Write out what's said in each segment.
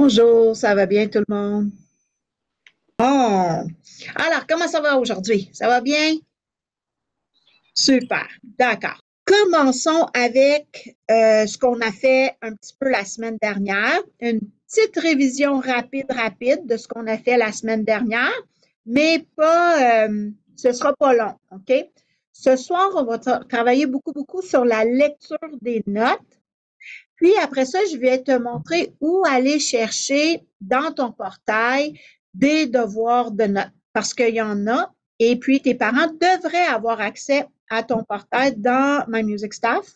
Bonjour, ça va bien tout le monde? Bon. Alors, comment ça va aujourd'hui? Ça va bien? Super. D'accord. Commençons avec ce qu'on a fait un petit peu la semaine dernière. Une petite révision rapide de ce qu'on a fait la semaine dernière, mais pas, ce sera pas long, OK? Ce soir, on va travailler beaucoup sur la lecture des notes. Puis après ça, je vais te montrer où aller chercher dans ton portail des devoirs de notes parce qu'il y en a et puis tes parents devraient avoir accès à ton portail dans My Music Staff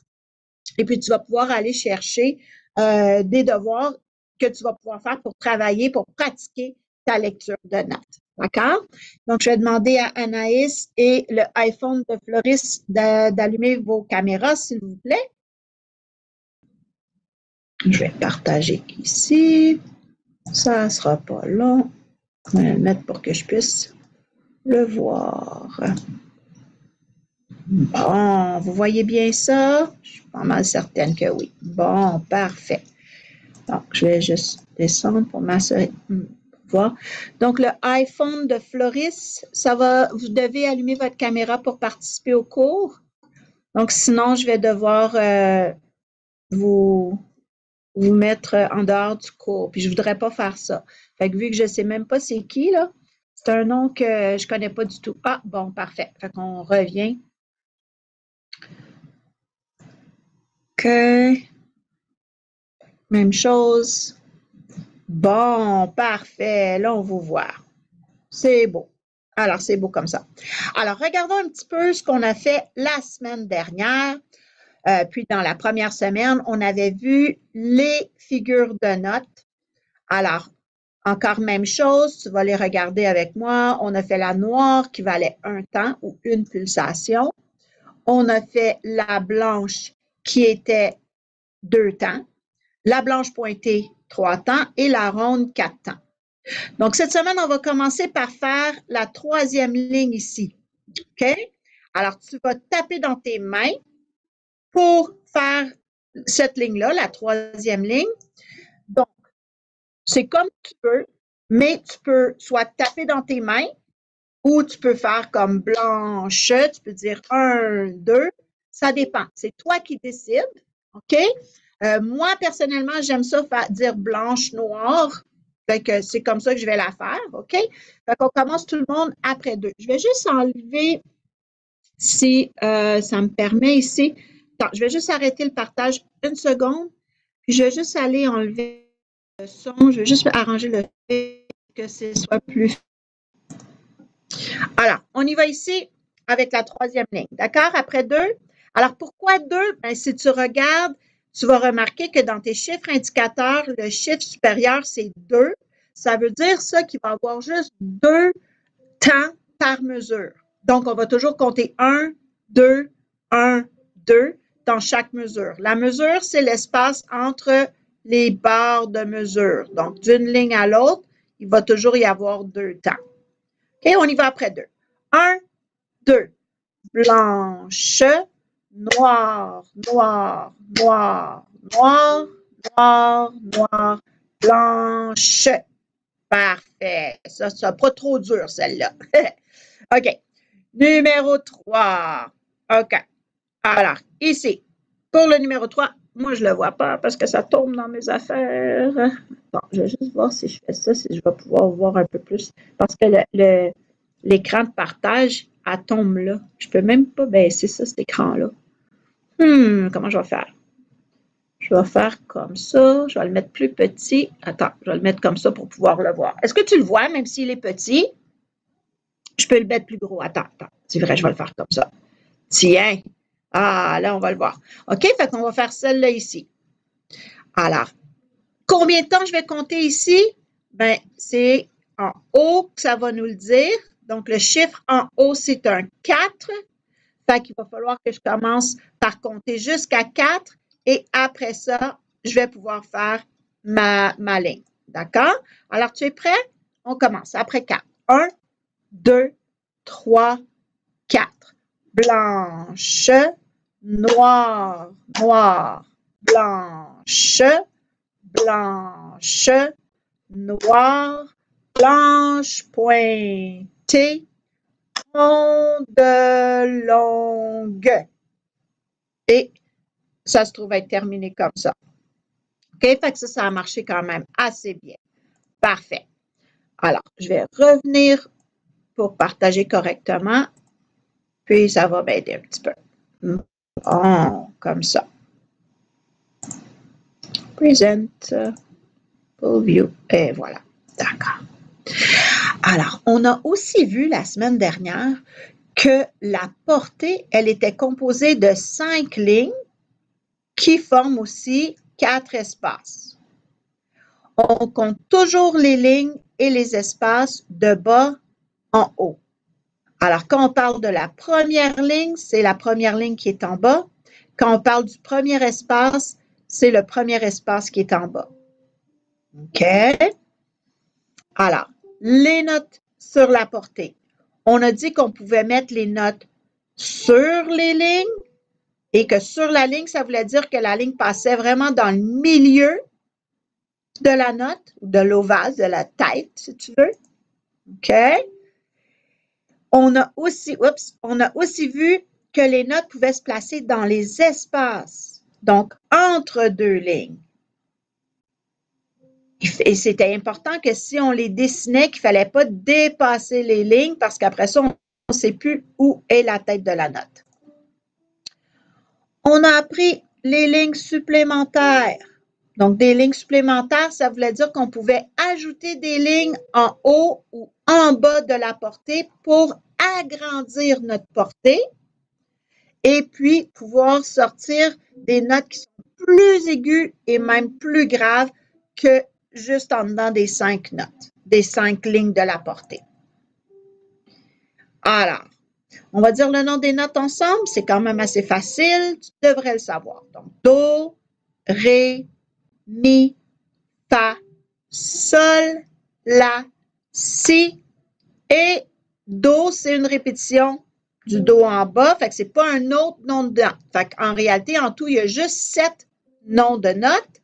et puis tu vas pouvoir aller chercher des devoirs que tu vas pouvoir faire pour travailler, pour pratiquer ta lecture de notes. D'accord? Donc, je vais demander à Anaïs et le iPhone de Floris d'allumer vos caméras, s'il vous plaît. Je vais partager ici. Ça ne sera pas long. Je vais le mettre pour que je puisse le voir. Bon, vous voyez bien ça? Je suis pas mal certaine que oui. Bon, parfait. Donc, je vais juste descendre pour m'assurer. Voir. Donc, le iPhone de Floris, ça va, vous devez allumer votre caméra pour participer au cours. Donc, sinon, je vais devoir vous mettre en dehors du cours. Puis je voudrais pas faire ça. Fait que vu que je sais même pas c'est qui, là, c'est un nom que je connais pas du tout. Ah, bon, parfait. Fait qu'on revient. OK. Même chose. Bon, parfait. Là, on vous voit. C'est beau. Alors, c'est beau comme ça. Alors, regardons un petit peu ce qu'on a fait la semaine dernière. Puis, dans la première semaine, on avait vu les figures de notes. Alors, encore même chose, tu vas les regarder avec moi. On a fait la noire qui valait un temps ou une pulsation. On a fait la blanche qui était 2 temps, la blanche pointée 3 temps et la ronde 4 temps. Donc, cette semaine, on va commencer par faire la 3e ligne ici. OK? Alors, tu vas taper dans tes mains pour faire cette ligne-là, la 3e ligne. Donc, c'est comme tu peux, mais tu peux soit taper dans tes mains ou tu peux faire comme blanche, tu peux dire 1, 2, ça dépend. C'est toi qui décides, OK? Moi, personnellement, j'aime ça dire blanche, noire. Fait que c'est comme ça que je vais la faire, OK? Fait qu'on commence tout le monde après 2. Je vais juste enlever, si ça me permet ici. Attends, je vais juste arrêter le partage une seconde. Puis je vais juste aller enlever le son. Je vais juste arranger le fait que ce soit plus. Alors, on y va ici avec la 3e ligne. D'accord? Après 2. Alors, pourquoi 2? Ben, si tu regardes, tu vas remarquer que dans tes chiffres indicateurs, le chiffre supérieur, c'est 2. Ça veut dire ça qu'il va y avoir juste 2 temps par mesure. Donc, on va toujours compter 1, 2, 1, 2 dans chaque mesure. La mesure, c'est l'espace entre les barres de mesure. Donc, d'une ligne à l'autre, il va toujours y avoir 2 temps. OK, on y va après 2. 1, 2. Blanche, noir, noir, noir, noir, noir, noir, blanche. Parfait. Ça, c'est pas trop dur, celle-là. OK. Numéro 3. OK. Alors, ici, pour le numéro 3, moi, je ne le vois pas parce que ça tombe dans mes affaires. Bon, je vais juste voir si je fais ça, si je vais pouvoir voir un peu plus. Parce que l'écran de partage, elle tombe là. Je ne peux même pas baisser ça, cet écran-là. Comment je vais faire? Je vais faire comme ça. Je vais le mettre plus petit. Attends, je vais le mettre comme ça pour pouvoir le voir. Est-ce que tu le vois, même s'il est petit? Je peux le mettre plus gros. Attends. C'est vrai, je vais le faire comme ça. Tiens. Ah, là, on va le voir. OK, fait qu'on va faire celle-là ici. Alors, combien de temps je vais compter ici? Ben, c'est en haut que ça va nous le dire. Donc, le chiffre en haut, c'est un 4. Fait qu'il va falloir que je commence par compter jusqu'à 4 et après ça, je vais pouvoir faire ma ligne. D'accord? Alors, tu es prêt? On commence. Après 4. 1, 2, 3, 4. Blanche, noir, noir, blanche, blanche, noire, blanche, pointée, onde longue. Et ça se trouve être terminé comme ça. OK? Fait que ça a marché quand même assez bien. Parfait. Alors, je vais revenir pour partager correctement. Puis, ça va m'aider un petit peu. Bon, comme ça. Present, full view. Et voilà. D'accord. Alors, on a aussi vu la semaine dernière que la portée, elle était composée de 5 lignes qui forment aussi 4 espaces. On compte toujours les lignes et les espaces de bas en haut. Alors, quand on parle de la première ligne, c'est la première ligne qui est en bas. Quand on parle du premier espace, c'est le premier espace qui est en bas. OK? Alors, les notes sur la portée. On a dit qu'on pouvait mettre les notes sur les lignes et que sur la ligne, ça voulait dire que la ligne passait vraiment dans le milieu de la note, de l'ovale, de la tête, si tu veux. OK? On a aussi vu que les notes pouvaient se placer dans les espaces, donc entre deux lignes. Et c'était important que si on les dessinait, qu'il ne fallait pas dépasser les lignes parce qu'après ça, on ne sait plus où est la tête de la note. On a appris les lignes supplémentaires. Donc, des lignes supplémentaires, ça voulait dire qu'on pouvait ajouter des lignes en haut ou en bas de la portée pour agrandir notre portée et puis pouvoir sortir des notes qui sont plus aiguës et même plus graves que juste en dedans des 5 notes, des 5 lignes de la portée. Alors, on va dire le nom des notes ensemble, c'est quand même assez facile, tu devrais le savoir. Donc, Do, Ré, Mi, Fa, Sol, La, Si et Do, c'est une répétition du Do en bas, fait que c'est pas un autre nom de note. Fait qu'en réalité, en tout, il y a juste 7 noms de notes,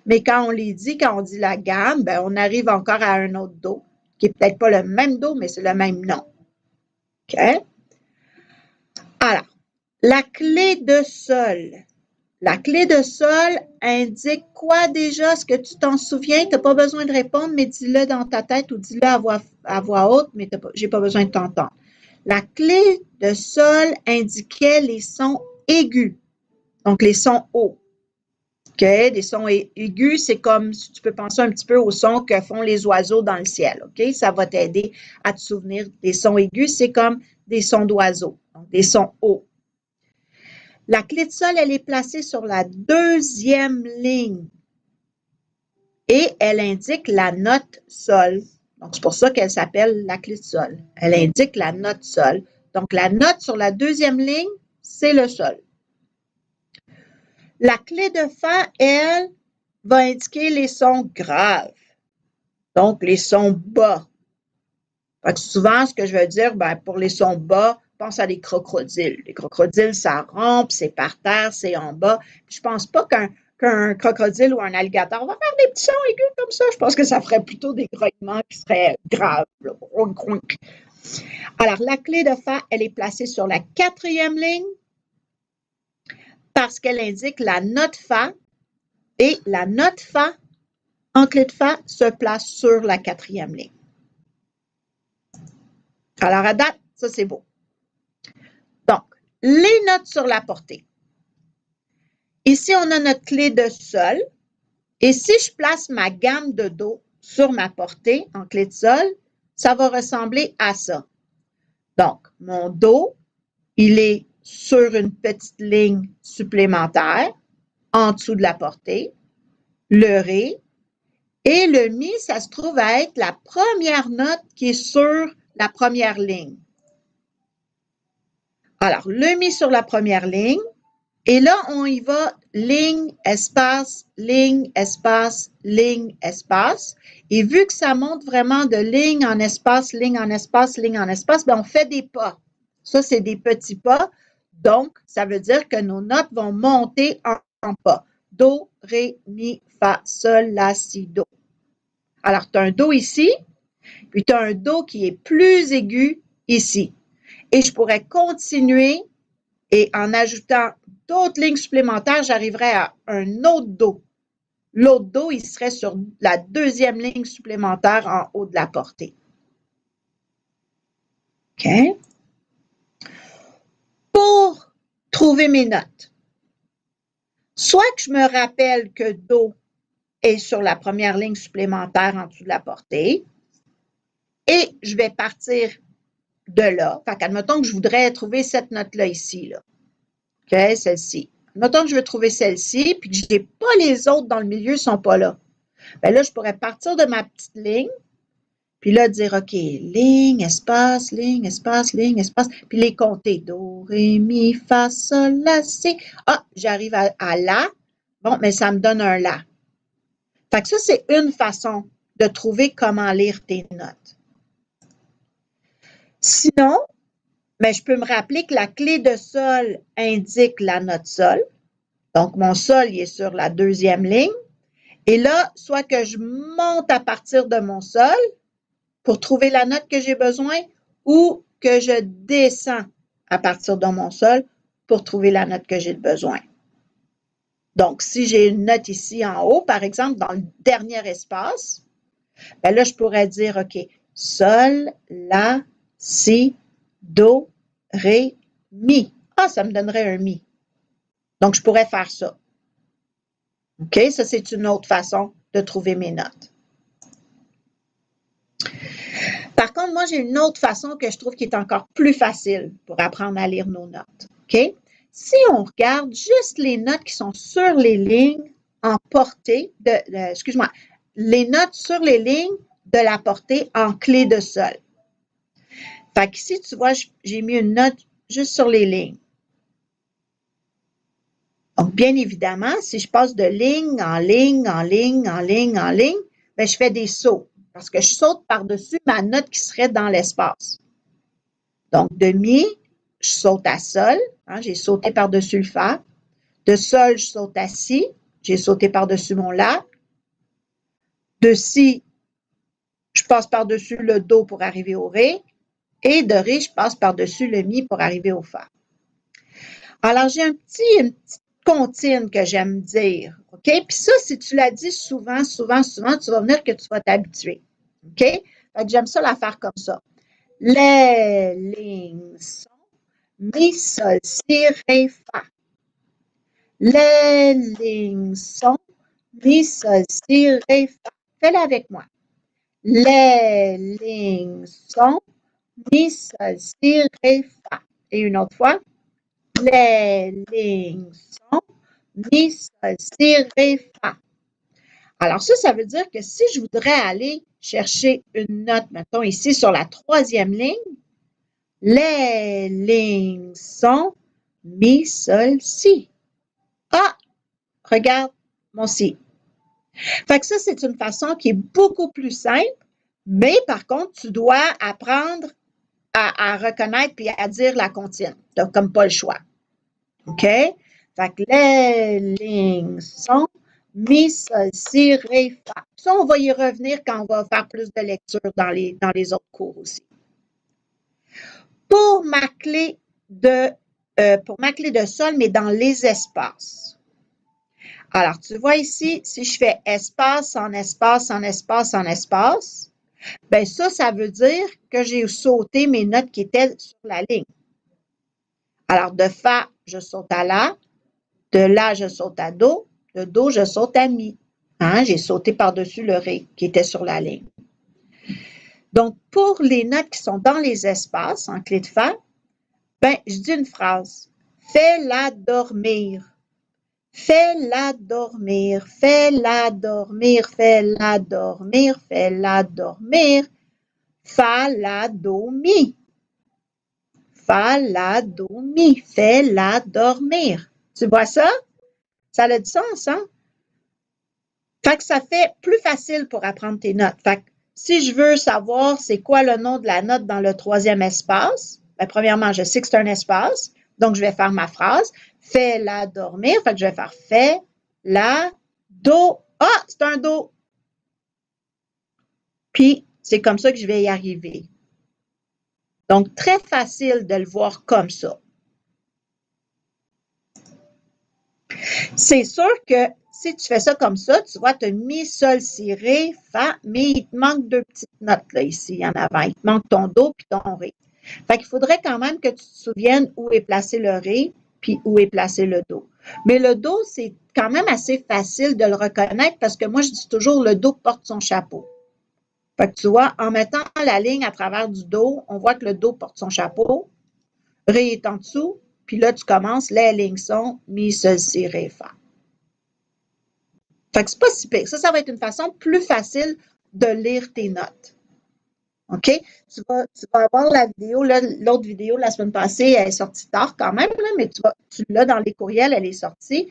mais quand on les dit, quand on dit la gamme, ben, on arrive encore à un autre Do, qui est peut-être pas le même Do, mais c'est le même nom. OK? Alors, la clé de sol. La clé de sol indique quoi déjà? Est-ce que tu t'en souviens? Tu n'as pas besoin de répondre, mais dis-le dans ta tête ou dis-le à voix haute, mais je n'ai pas besoin de t'entendre. La clé de sol indiquait les sons aigus, donc les sons hauts. OK? Des sons aigus, c'est comme si tu peux penser un petit peu aux sons que font les oiseaux dans le ciel. OK? Ça va t'aider à te souvenir des sons aigus. C'est comme des sons d'oiseaux, donc des sons hauts. La clé de sol, elle est placée sur la deuxième ligne et elle indique la note sol. Donc, c'est pour ça qu'elle s'appelle la clé de sol. Elle indique la note sol. Donc, la note sur la deuxième ligne, c'est le sol. La clé de fa, elle, va indiquer les sons graves. Donc, les sons bas. Fait que souvent, ce que je veux dire, ben, pour les sons bas, pense à des crocodiles. Les crocodiles, ça rampe, c'est par terre, c'est en bas. Je pense pas qu'un crocodile ou un alligator va faire des petits sons aigus comme ça. Je pense que ça ferait plutôt des grognements qui seraient graves. Alors, la clé de fa, elle est placée sur la quatrième ligne parce qu'elle indique la note fa et la note fa en clé de fa se place sur la quatrième ligne. Alors, à date, ça, c'est beau. Donc, les notes sur la portée. Ici, on a notre clé de sol. Et si je place ma gamme de Do sur ma portée en clé de sol, ça va ressembler à ça. Donc, mon Do, il est sur une petite ligne supplémentaire en dessous de la portée. Le Ré et le Mi, ça se trouve à être la première note qui est sur la première ligne. Alors, le Mi sur la première ligne. Et là, on y va ligne, espace, ligne, espace, ligne, espace. Et vu que ça monte vraiment de ligne en espace, ligne en espace, ligne en espace, bien, on fait des pas. Ça, c'est des petits pas. Donc, ça veut dire que nos notes vont monter en pas. Do, Ré, Mi, Fa, Sol, La, Si, Do. Alors, tu as un Do ici, puis tu as un Do qui est plus aigu ici. Et je pourrais continuer et en ajoutant d'autres lignes supplémentaires, j'arriverais à un autre Do. L'autre Do, il serait sur la deuxième ligne supplémentaire en haut de la portée. OK? Pour trouver mes notes, soit que je me rappelle que Do est sur la première ligne supplémentaire en dessous de la portée, et je vais partir de là. Fait qu'admettons que je voudrais trouver cette note-là ici, là. OK, celle-ci. Admettons que je veux trouver celle-ci, puis que je n'ai pas les autres dans le milieu, ne sont pas là. Bien là, je pourrais partir de ma petite ligne, puis là, dire, OK, ligne, espace, puis les compter. Do, ré, mi, fa, sol, la, si. Ah, j'arrive à la. Bon, mais ça me donne un la. Fait que ça, c'est une façon de trouver comment lire tes notes. Sinon, mais je peux me rappeler que la clé de sol indique la note sol. Donc, mon sol, il est sur la deuxième ligne. Et là, soit que je monte à partir de mon sol pour trouver la note que j'ai besoin ou que je descends à partir de mon sol pour trouver la note que j'ai besoin. Donc, si j'ai une note ici en haut, par exemple, dans le dernier espace, bien là, je pourrais dire, OK, sol, la, si, do, ré, mi. Ah, ça me donnerait un mi. Donc, je pourrais faire ça. OK, ça, c'est une autre façon de trouver mes notes. Par contre, moi, j'ai une autre façon que je trouve qui est encore plus facile pour apprendre à lire nos notes. OK? Si on regarde juste les notes qui sont sur les lignes en portée, excuse-moi, les notes sur les lignes de la portée en clé de sol. Fait qu'ici, tu vois, j'ai mis une note juste sur les lignes. Donc, bien évidemment, si je passe de ligne en ligne, en ligne, en ligne, en ligne, bien, je fais des sauts parce que je saute par-dessus ma note qui serait dans l'espace. Donc, de mi, je saute à sol, hein, j'ai sauté par-dessus le fa. De sol, je saute à si, j'ai sauté par-dessus mon la. De si, je passe par-dessus le do pour arriver au ré. Et de ré, je passe par-dessus le mi pour arriver au fa. Alors, j'ai une petite comptine que j'aime dire, OK? Puis ça, si tu l'as dit souvent, tu vas venir que tu vas t'habituer, OK? Fait que j'aime ça la faire comme ça. Les lignes sont mi, sol, si, ré, fa. Les lignes sont mi, sol, si, ré, fa. Fais-le avec moi. Les lignes sont mi, sol, si, ré, fa. Et une autre fois. Les lignes sont mi, sol, si, ré, fa. Alors ça veut dire que si je voudrais aller chercher une note, mettons ici sur la troisième ligne, les lignes sont mi, sol, si. Ah, regarde mon si. Fait que ça, c'est une façon qui est beaucoup plus simple, mais par contre, tu dois apprendre à reconnaître puis à dire la comptine. Tu n'as comme pas le choix. OK? Fait que les lignes sont mi, sol, si, ré, fa. Ça, on va y revenir quand on va faire plus de lecture dans les autres cours aussi. Pour ma clé de sol, mais dans les espaces. Alors, tu vois ici, si je fais espace en espace en espace en espace, bien ça veut dire que j'ai sauté mes notes qui étaient sur la ligne. Alors, de fa, je saute à la, de la, je saute à do, de do, je saute à mi. Hein? J'ai sauté par-dessus le ré qui était sur la ligne. Donc, pour les notes qui sont dans les espaces, en clé de fa, ben, je dis une phrase. Fais-la dormir. Fais-la dormir. Fais-la dormir. Fais-la dormir. Fais-la dormir. Fa, la, do, mi. Fa, la, do, mi. Fais-la dormir. Tu vois ça? Ça a du sens, hein? Fait que ça fait plus facile pour apprendre tes notes. Fait que si je veux savoir c'est quoi le nom de la note dans le troisième espace, bien, premièrement, je sais que c'est un espace, donc je vais faire ma phrase. Fais-la dormir. Fait que je vais faire fais-la do. Ah, c'est un do. Puis, c'est comme ça que je vais y arriver. Donc, très facile de le voir comme ça. C'est sûr que si tu fais ça comme ça, tu vois, tu as mi, sol, si, ré, fa, mais il te manque deux petites notes là, ici, en avant. Il te manque ton do puis ton ré. Fait qu'il faudrait quand même que tu te souviennes où est placé le ré puis où est placé le do. Mais le do, c'est quand même assez facile de le reconnaître parce que moi, je dis toujours le do porte son chapeau. Fait que tu vois, en mettant la ligne à travers du do, on voit que le do porte son chapeau, ré est en dessous, puis là, tu commences, les lignes sont mi, sol, si, ré, fa. Fait que c'est pas si pire. Ça va être une façon plus facile de lire tes notes. OK? Tu vas avoir la vidéo, l'autre vidéo la semaine passée, elle est sortie tard quand même, là, mais tu l'as dans les courriels, elle est sortie.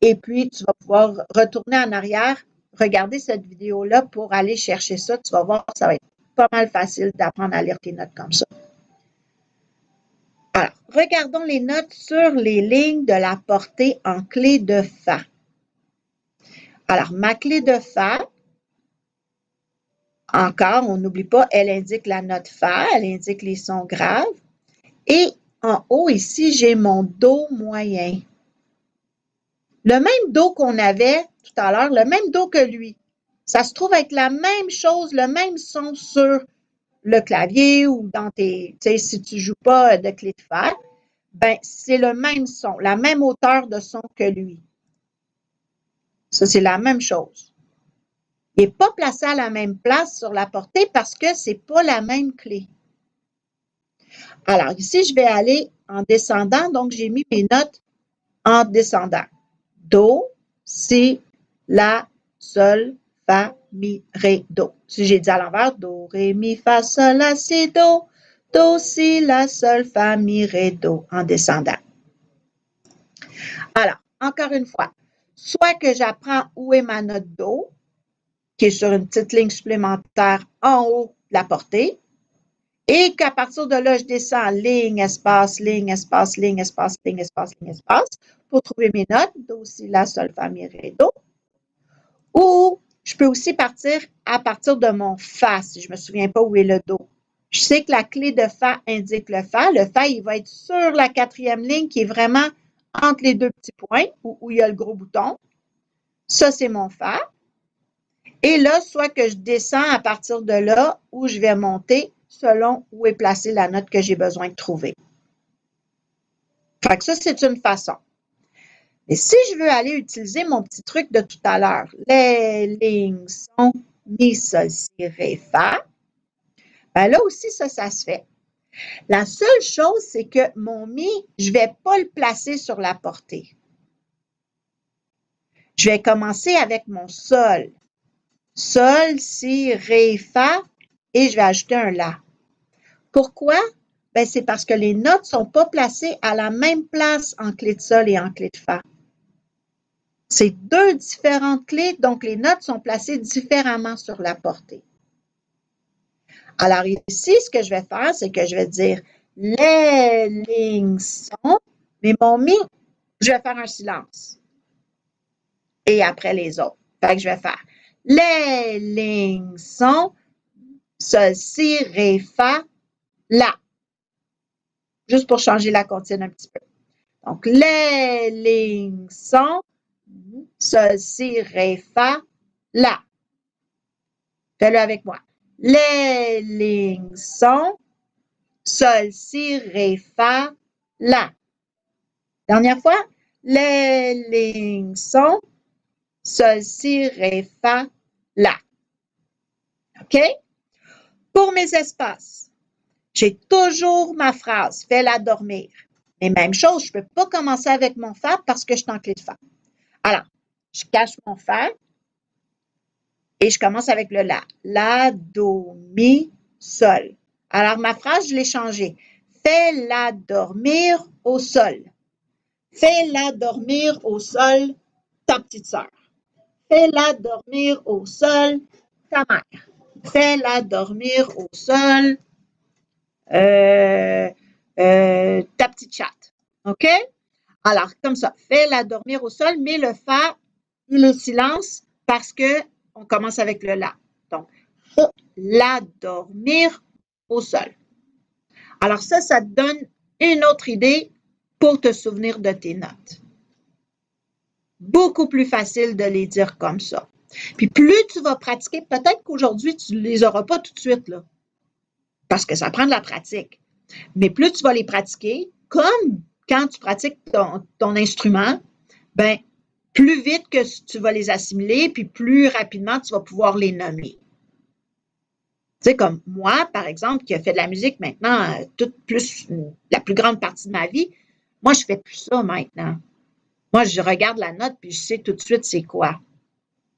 Et puis, tu vas pouvoir retourner en arrière, regarder cette vidéo-là pour aller chercher ça. Tu vas voir, ça va être pas mal facile d'apprendre à lire tes notes comme ça. Alors, regardons les notes sur les lignes de la portée en clé de fa. Alors, ma clé de fa, encore, on n'oublie pas, elle indique la note fa, elle indique les sons graves. Et en haut, ici, j'ai mon do moyen. Le même do qu'on avait tout à l'heure, le même do que lui. Ça se trouve être la même chose, le même son sur le clavier ou dans tes, tu sais, si tu ne joues pas de clé de fa, ben, c'est le même son, la même hauteur de son que lui. Ça, c'est la même chose. Il n'est pas placé à la même place sur la portée parce que ce n'est pas la même clé. Alors, ici, je vais aller en descendant. Donc, j'ai mis mes notes en descendant. Do, si, la, sol, fa, mi, ré, do. Si j'ai dit à l'envers, do, ré, mi, fa, sol, la, si, do. Do, si, la, sol, fa, mi, ré, do en descendant. Alors, encore une fois, soit que j'apprends où est ma note do, qui est sur une petite ligne supplémentaire en haut de la portée, et qu'à partir de là, je descends ligne, espace, ligne, espace, ligne, espace, ligne, espace, ligne, espace, pour trouver mes notes, do, si, la, sol, fa, mi, ré, do. Ou je peux aussi partir à partir de mon fa, si je ne me souviens pas où est le do. Je sais que la clé de fa indique le fa. Le fa, il va être sur la quatrième ligne qui est vraiment entre les deux petits points où il y a le gros bouton. Ça, c'est mon fa. Et là, soit que je descends à partir de là ou je vais monter selon où est placée la note que j'ai besoin de trouver. Fait que ça, c'est une façon. Mais si je veux aller utiliser mon petit truc de tout à l'heure, les lignes sont mi, sol, si, ré, fa, ben là aussi, ça se fait. La seule chose, c'est que mon mi, je ne vais pas le placer sur la portée. Je vais commencer avec mon sol. Sol, si, ré, fa, et je vais ajouter un la. Pourquoi? Ben, c'est parce que les notes ne sont pas placées à la même place en clé de sol et en clé de fa. C'est deux différentes clés, donc les notes sont placées différemment sur la portée. Alors ici, ce que je vais faire, c'est que je vais dire les lignes sont, mais mon mi, je vais faire un silence. Et après les autres. Fait que je vais faire les lignes sont, sol, si, ré, fa, la. Juste pour changer la comptine un petit peu. Donc, les lignes sont, sol, si, ré, fa, la. Fais-le avec moi. Les lignes sont, sol, si, ré, fa, la. Dernière fois. Les lignes sont, sol, si, ré, fa, la. OK? Pour mes espaces, j'ai toujours ma phrase, fais-la dormir. Mais même chose, je ne peux pas commencer avec mon fa parce que je suis en clé de fa. Alors, je cache mon fa et je commence avec le la. La, do, mi, sol. Alors, ma phrase, je l'ai changée. Fais-la dormir au sol. Fais-la dormir au sol, ta petite sœur. Fais-la dormir au sol, ta mère. Fais-la dormir au sol, ta petite chatte. OK? Alors, comme ça, fais-la dormir au sol, mais le fa, il est silence parce qu'on commence avec le la. Donc, la dormir au sol. Alors ça te donne une autre idée pour te souvenir de tes notes. Beaucoup plus facile de les dire comme ça. Puis plus tu vas pratiquer, peut-être qu'aujourd'hui, tu ne les auras pas tout de suite, là, parce que ça prend de la pratique. Mais plus tu vas les pratiquer, comme quand tu pratiques ton instrument, ben plus vite que tu vas les assimiler, puis plus rapidement tu vas pouvoir les nommer. Tu sais, comme moi, par exemple, qui a fait de la musique maintenant la plus grande partie de ma vie, moi, je fais plus ça maintenant. Moi, je regarde la note puis je sais tout de suite c'est quoi.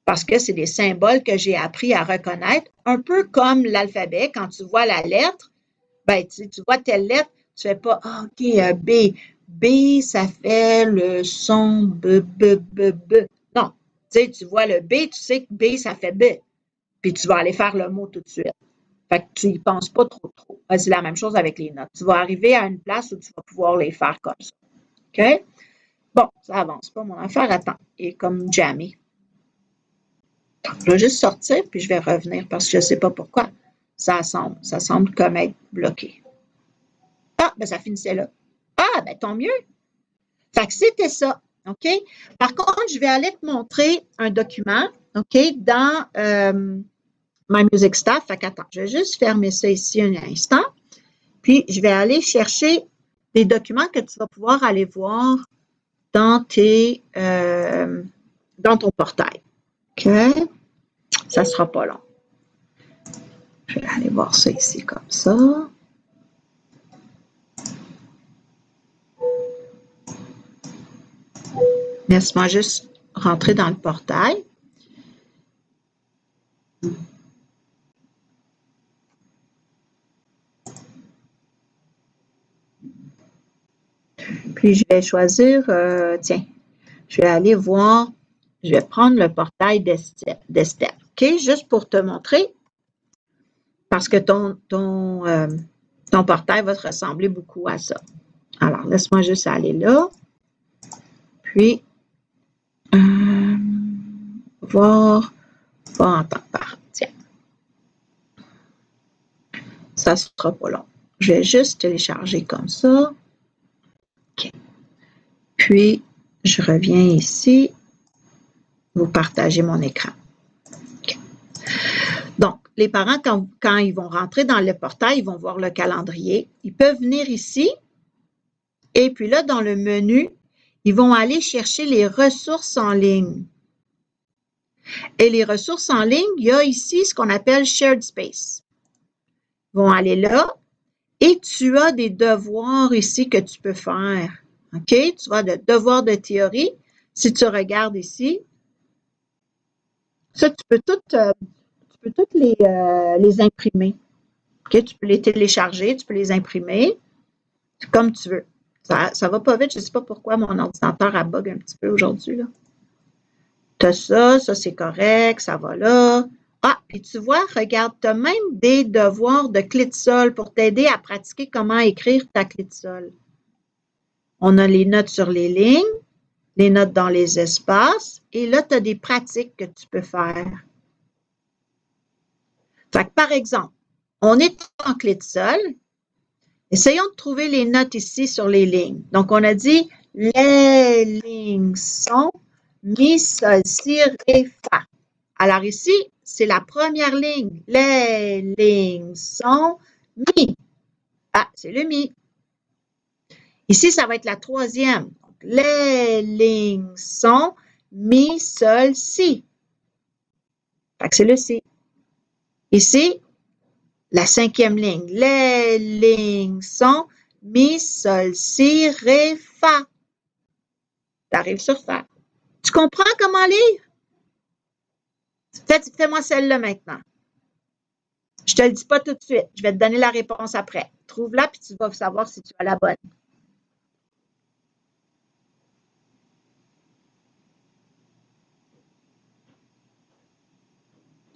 Parce que c'est des symboles que j'ai appris à reconnaître, un peu comme l'alphabet. Quand tu vois la lettre, ben, tu vois telle lettre, tu ne fais pas ah, OK, B. B, ça fait le son B, B, B, B. Non, tu vois le B, tu sais que B, ça fait B. Puis tu vas aller faire le mot tout de suite. Fait que tu n'y penses pas trop. C'est la même chose avec les notes. Tu vas arriver à une place où tu vas pouvoir les faire comme ça. OK? Bon, ça avance pas mon affaire. Attends, il est comme jamais. Je vais juste sortir puis je vais revenir parce que je ne sais pas pourquoi. Ça semble comme être bloqué. Ah, ben ça finissait là. Ah, ben tant mieux. Fait que c'était ça. OK? Par contre, je vais aller te montrer un document, OK, dans My Music Staff. Fait qu'attends, je vais juste fermer ça ici un instant. Puis, je vais aller chercher des documents que tu vas pouvoir aller voir dans ton portail. OK? Ça ne sera pas long. Je vais aller voir ça ici comme ça. Laisse-moi juste rentrer dans le portail. Puis, je vais choisir, tiens, je vais aller voir, je vais prendre le portail d'Estelle. OK? Juste pour te montrer, parce que ton portail va te ressembler beaucoup à ça. Alors, laisse-moi juste aller là. Puis, voir en temps par. Tiens. Ça ne sera pas long. Je vais juste télécharger comme ça. OK. Puis, je reviens ici. Vous partagez mon écran. Okay. Donc, les parents, quand ils vont rentrer dans le portail, ils vont voir le calendrier. Ils peuvent venir ici. Et puis là, dans le menu, ils vont aller chercher les ressources en ligne. Et les ressources en ligne, il y a ici ce qu'on appelle Shared Space. Ils vont aller là et tu as des devoirs ici que tu peux faire. OK? Tu vois, le devoir de théorie. Si tu regardes ici, ça, tu peux toutes les imprimer. OK? Tu peux les télécharger, tu peux les imprimer comme tu veux. Ça va pas vite, je ne sais pas pourquoi mon ordinateur a bug un petit peu aujourd'hui. Tu as ça c'est correct, ça va là. Ah, puis tu vois, regarde, tu as même des devoirs de clé de sol pour t'aider à pratiquer comment écrire ta clé de sol. On a les notes sur les lignes, les notes dans les espaces, et là, tu as des pratiques que tu peux faire. Fait que, par exemple, on est en clé de sol. Essayons de trouver les notes ici sur les lignes. Donc, on a dit les lignes sont mi, sol, si, ré, fa. Alors ici, c'est la première ligne. Les lignes sont mi. Ah, c'est le mi. Ici, ça va être la troisième. Donc, les lignes sont mi, sol, si. Fait que c'est le si. Ici, la cinquième ligne. Les lignes sont mi, sol, si, ré, fa. Tu arrives sur fa. Tu comprends comment lire? Fais-moi celle-là maintenant. Je ne te le dis pas tout de suite. Je vais te donner la réponse après. Trouve-la, puis tu vas savoir si tu as la bonne.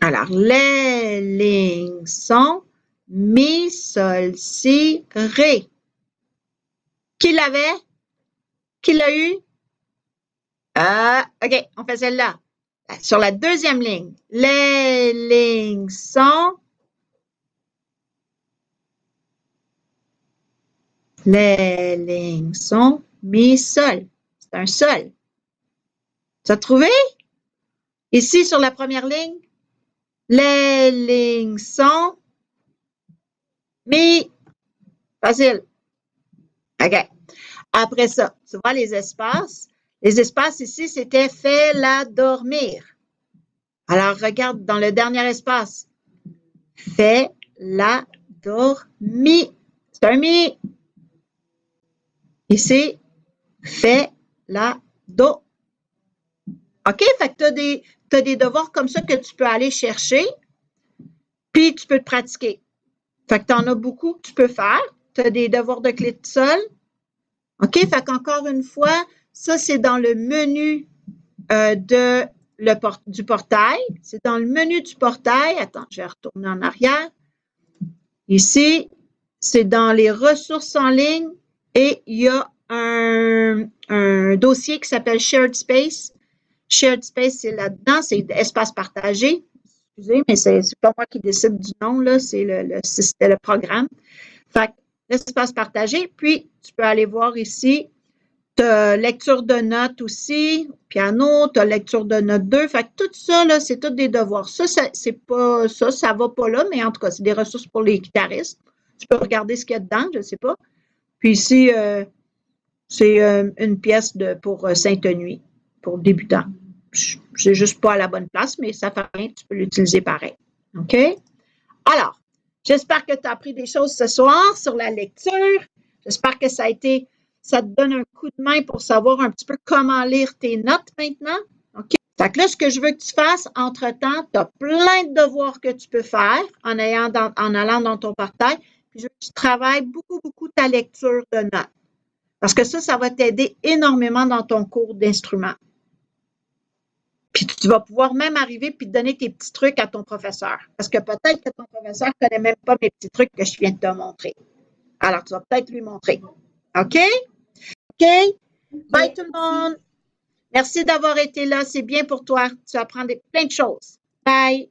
Alors, les lignes sont mi, sol, si, ré. Qui l'avait? Qui l'a eu? OK, on fait celle-là. Sur la deuxième ligne, les lignes sont Les lignes sont mi sol. C'est un sol. Tu as trouvé? Ici, sur la première ligne, les lignes sont mi. Facile. OK. Après ça, tu vois les espaces. Les espaces ici, c'était fais-la dormir. Alors, regarde dans le dernier espace. Fais-la dormir. C'est un mi. Ici, fais-la do. OK? Fait que tu as des devoirs comme ça que tu peux aller chercher, puis tu peux te pratiquer. Fait que tu en as beaucoup que tu peux faire. Tu as des devoirs de clé de sol. OK? Fait qu'encore une fois, ça, c'est dans le menu du portail. C'est dans le menu du portail. Attends, je vais retourner en arrière. Ici, c'est dans les ressources en ligne et il y a un dossier qui s'appelle Shared Space. Shared Space, c'est là-dedans, c'est espace partagé. Excusez, mais c'est pas moi qui décide du nom, là, c'est le programme. Fait que l'espace partagé, puis tu peux aller voir ici, tu as lecture de notes aussi, piano, tu as lecture de notes 2. Fait que tout ça, là, c'est tous des devoirs. Ça, c'est pas ça va pas là, mais en tout cas, c'est des ressources pour les guitaristes. Tu peux regarder ce qu'il y a dedans, je ne sais pas. Puis ici, c'est une pièce pour Sainte-Nuit, pour débutants. C'est juste pas à la bonne place, mais ça fait rien, tu peux l'utiliser pareil. OK? Alors, j'espère que tu as appris des choses ce soir sur la lecture. J'espère que ça te donne un coup de main pour savoir un petit peu comment lire tes notes maintenant. OK? Fait que là, ce que je veux que tu fasses, entre-temps, tu as plein de devoirs que tu peux faire en allant dans ton portail. Puis je veux que tu travailles beaucoup, beaucoup ta lecture de notes. Parce que ça va t'aider énormément dans ton cours d'instrument. Puis tu vas pouvoir même arriver puis te donner tes petits trucs à ton professeur. Parce que peut-être que ton professeur ne connaît même pas mes petits trucs que je viens de te montrer. Alors, tu vas peut-être lui montrer. OK? OK? Bye tout le monde. Merci d'avoir été là. C'est bien pour toi. Tu apprends plein de choses. Bye.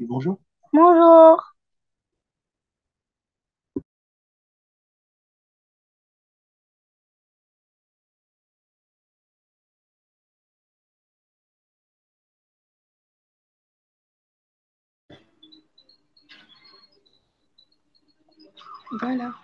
Bonjour. Bonjour. Voilà.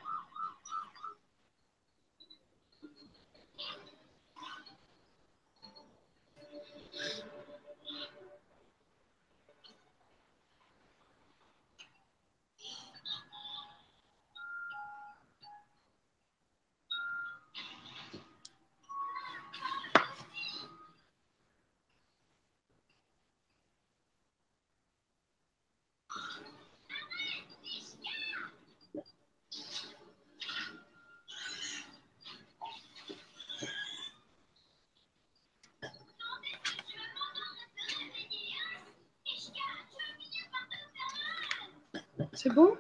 C'est bon?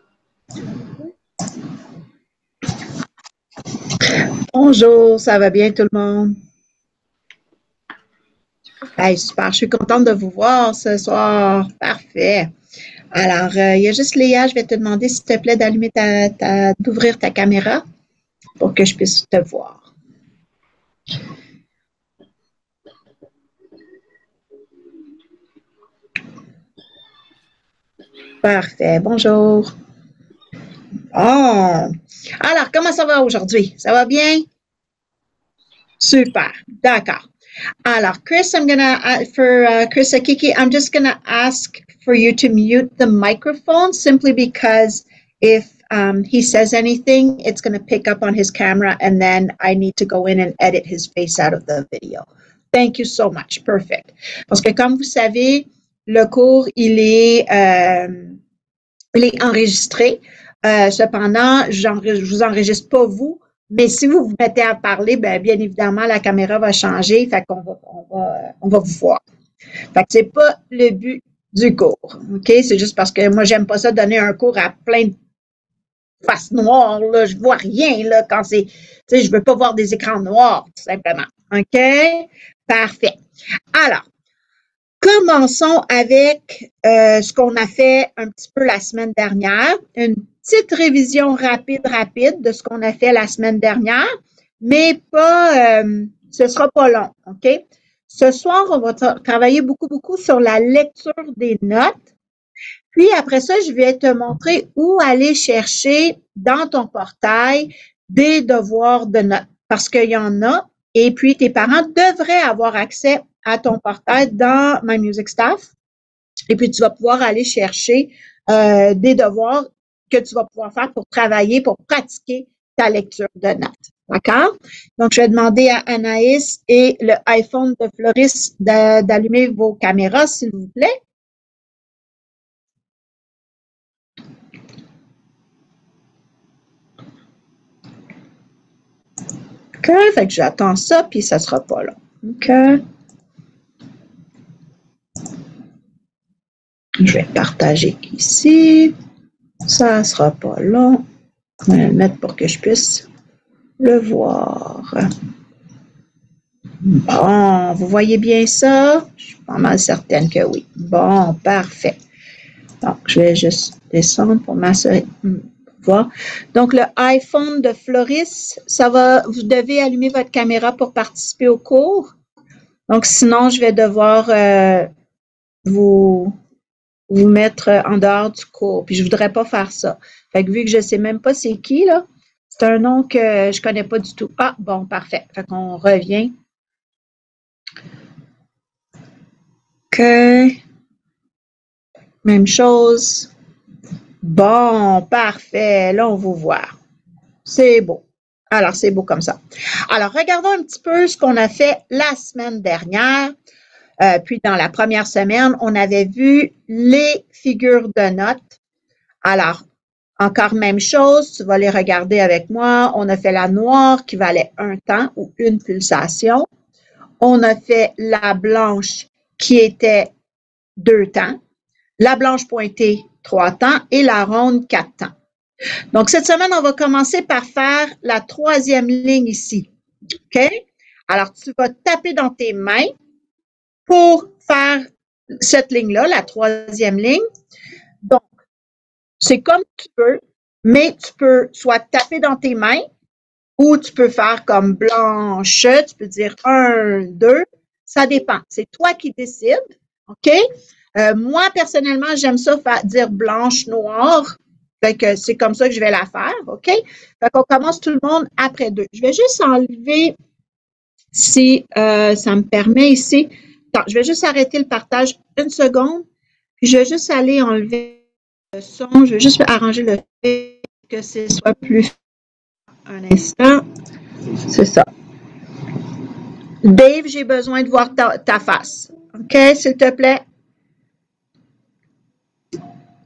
Bonjour, ça va bien tout le monde? Hey, super, je suis contente de vous voir ce soir. Parfait. Alors, il y a juste Léa, je vais te demander s'il te plaît d'allumer d'ouvrir ta caméra pour que je puisse te voir. Parfait, bonjour. Oh, alors, comment ça va aujourd'hui? Ça va bien? Super, d'accord. Alors, Chris, Chris Akiki, I'm just gonna ask for you to mute the microphone simply because if he says anything, it's gonna pick up on his camera and then I need to go in and edit his face out of the video. Thank you so much. Perfect. Parce que comme vous savez, le cours, il est enregistré. Cependant, je vous enregistre pas vous, mais si vous vous mettez à parler, bien évidemment, la caméra va changer, fait qu'on on va vous voir. Fait que c'est pas le but du cours, OK? C'est juste parce que moi, j'aime pas ça donner un cours à plein de faces noires, là. Je vois rien, là, quand c'est, tu sais, je veux pas voir des écrans noirs, tout simplement. OK? Parfait. Alors, commençons avec ce qu'on a fait un petit peu la semaine dernière. Une petite révision rapide de ce qu'on a fait la semaine dernière, mais pas, ce sera pas long, OK? Ce soir, on va travailler beaucoup sur la lecture des notes. Puis après ça, je vais te montrer où aller chercher dans ton portail des devoirs de notes, parce qu'il y en a. Et puis, tes parents devraient avoir accès à ton portail dans My Music Staff. Et puis, tu vas pouvoir aller chercher des devoirs que tu vas pouvoir faire pour travailler, pour pratiquer ta lecture de notes. D'accord? Donc, je vais demander à Anaïs et le iPhone de Floris d'allumer vos caméras, s'il vous plaît. OK, fait que j'attends ça, puis ça sera pas long. OK. Je vais partager ici. Ça sera pas long. Je vais le mettre pour que je puisse le voir. Bon, vous voyez bien ça? Je suis pas mal certaine que oui. Bon, parfait. Donc, je vais juste descendre pour m'assurer. Voir. Donc, le iPhone de Floris, ça va, vous devez allumer votre caméra pour participer au cours. Donc, sinon, je vais devoir vous mettre en dehors du cours. Puis, je voudrais pas faire ça. Fait que vu que je sais même pas c'est qui, là, c'est un nom que je connais pas du tout. Ah, bon, parfait. Fait qu'on revient. OK. Même chose. Bon, parfait. Là, on vous voit. C'est beau. Alors, c'est beau comme ça. Alors, regardons un petit peu ce qu'on a fait la semaine dernière. Puis, dans la première semaine, on avait vu les figures de notes. Alors, encore même chose, tu vas les regarder avec moi. On a fait la noire qui valait un temps ou une pulsation. On a fait la blanche qui était 2 temps. La blanche pointée, 3 temps et la ronde, 4 temps. Donc, cette semaine, on va commencer par faire la 3e ligne ici. OK? Alors, tu vas taper dans tes mains pour faire cette ligne-là, la 3e ligne. Donc, c'est comme tu peux, mais tu peux soit taper dans tes mains ou tu peux faire comme blanche, tu peux dire 1, 2, ça dépend. C'est toi qui décides. OK? Moi, personnellement, j'aime ça dire blanche, noire. Fait que c'est comme ça que je vais la faire, OK? Fait qu'on commence tout le monde après 2. Je vais juste enlever, si ça me permet ici. Attends, je vais juste arrêter le partage 1 seconde. Puis je vais juste aller enlever le son. Je vais juste arranger le fait que ce soit plus un instant. C'est ça. Dave, j'ai besoin de voir ta face. OK, s'il te plaît?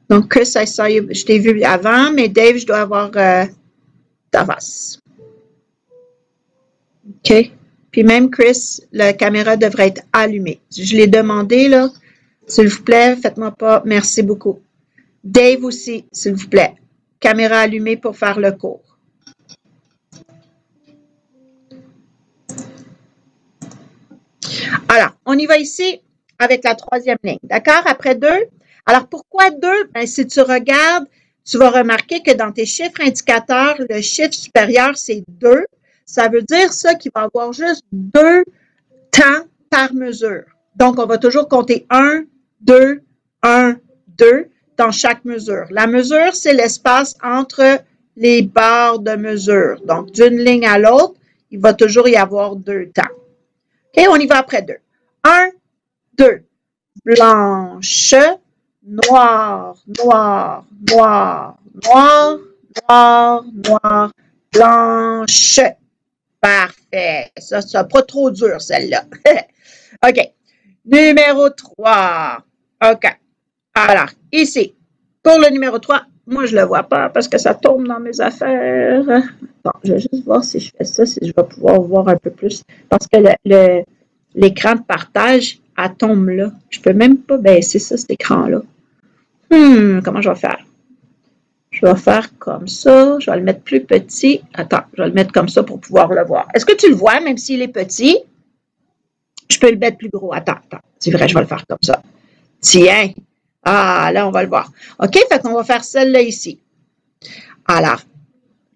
Donc, Chris, je t'ai vu avant, mais Dave, je dois avoir ta face. OK? Puis même Chris, la caméra devrait être allumée. Je l'ai demandé, là. S'il vous plaît, faites-moi pas. Merci beaucoup. Dave aussi, s'il vous plaît. Caméra allumée pour faire le cours. Alors, on y va ici avec la 3e ligne. D'accord? Après 2. Alors, pourquoi 2? Ben, si tu regardes, tu vas remarquer que dans tes chiffres indicateurs, le chiffre supérieur, c'est 2. Ça veut dire ça qu'il va y avoir juste 2 temps par mesure. Donc, on va toujours compter 1, 2, 1, 2 dans chaque mesure. La mesure, c'est l'espace entre les barres de mesure. Donc, d'une ligne à l'autre, il va toujours y avoir 2 temps. OK, on y va après 2. 1, 2. Blanche, noir, noir, noir, noir, noir, noir, blanche. Parfait. Ça sera pas trop dur, celle-là. OK. Numéro 3. OK. Alors, ici, pour le numéro 3, moi, je ne le vois pas parce que ça tombe dans mes affaires. Bon, je vais juste voir si je fais ça, si je vais pouvoir voir un peu plus. Parce que l'écran de partage, elle tombe là. Je ne peux même pas baisser ça, cet écran-là. Comment je vais faire? Je vais faire comme ça. Je vais le mettre plus petit. Attends, je vais le mettre comme ça pour pouvoir le voir. Est-ce que tu le vois, même s'il est petit? Je peux le mettre plus gros. Attends. C'est vrai, je vais le faire comme ça. Tiens. Ah, là, on va le voir. OK, fait qu'on va faire celle-là ici. Alors,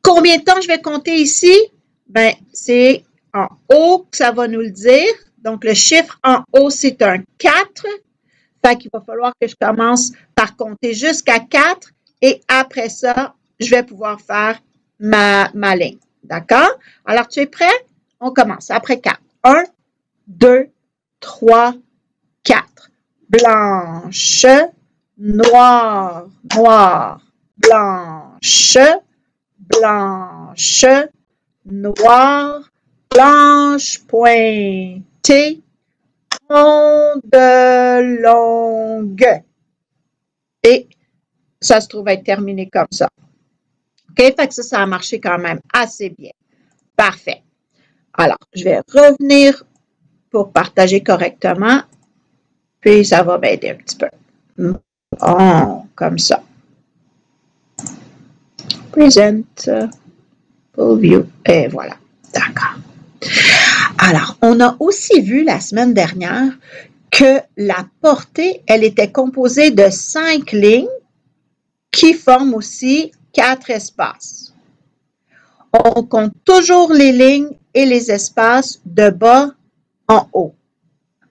combien de temps je vais compter ici? Ben, c'est en haut que ça va nous le dire. Donc, le chiffre en haut, c'est un 4. Fait qu'il va falloir que je commence par compter jusqu'à 4. Et après ça, je vais pouvoir faire ma ligne. D'accord? Alors, tu es prêt? On commence. Après 4. 1, 2, 3, 4. Blanche, noir, noir, blanche, blanche, noir, blanche pointée, ronde longue. Et ça se trouve être terminé comme ça. OK? Fait que ça a marché quand même assez bien. Parfait. Alors, je vais revenir pour partager correctement. Puis, ça va m'aider un petit peu. Bon, comme ça. Present, full view, et voilà. D'accord. Alors, on a aussi vu la semaine dernière que la portée, elle était composée de 5 lignes qui forment aussi 4 espaces. On compte toujours les lignes et les espaces de bas en haut.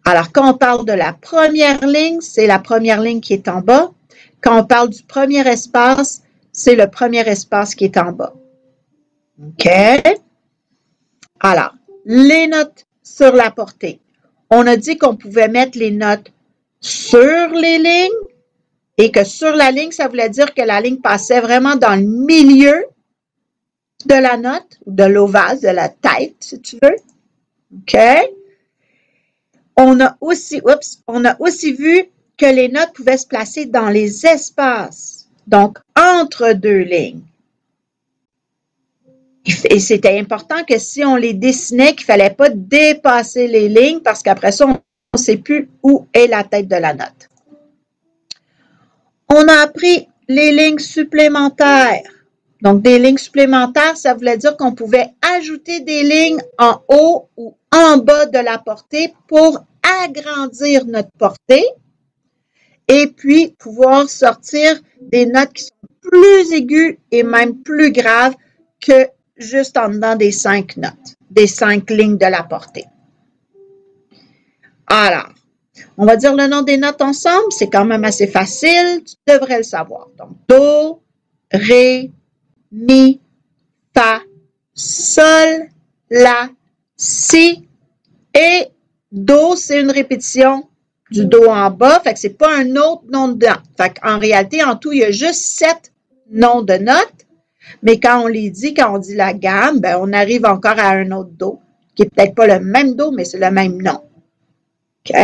Alors, quand on parle de la première ligne, c'est la première ligne qui est en bas. Quand on parle du premier espace, c'est le premier espace qui est en bas. OK? Alors, les notes sur la portée. On a dit qu'on pouvait mettre les notes sur les lignes et que sur la ligne, ça voulait dire que la ligne passait vraiment dans le milieu de la note, de l'ovale, de la tête, si tu veux. OK? On a aussi vu que les notes pouvaient se placer dans les espaces, donc entre deux lignes. Et c'était important que si on les dessinait, qu'il ne fallait pas dépasser les lignes parce qu'après ça, on ne sait plus où est la tête de la note. On a appris les lignes supplémentaires. Donc, des lignes supplémentaires, ça voulait dire qu'on pouvait ajouter des lignes en haut ou en bas de la portée pour agrandir notre portée et puis pouvoir sortir des notes qui sont plus aiguës et même plus graves que juste en dedans des 5 notes, des 5 lignes de la portée. Alors, on va dire le nom des notes ensemble, c'est quand même assez facile, tu devrais le savoir. Donc, Do, Ré, Mi, Fa, Sol, La, Si et Do, c'est une répétition du Do en bas, fait que c'est pas un autre nom de note. Fait qu'en réalité, en tout, il y a juste 7 noms de notes. Mais quand on les dit, quand on dit la gamme, ben on arrive encore à un autre Do, qui n'est peut-être pas le même Do, mais c'est le même nom. OK?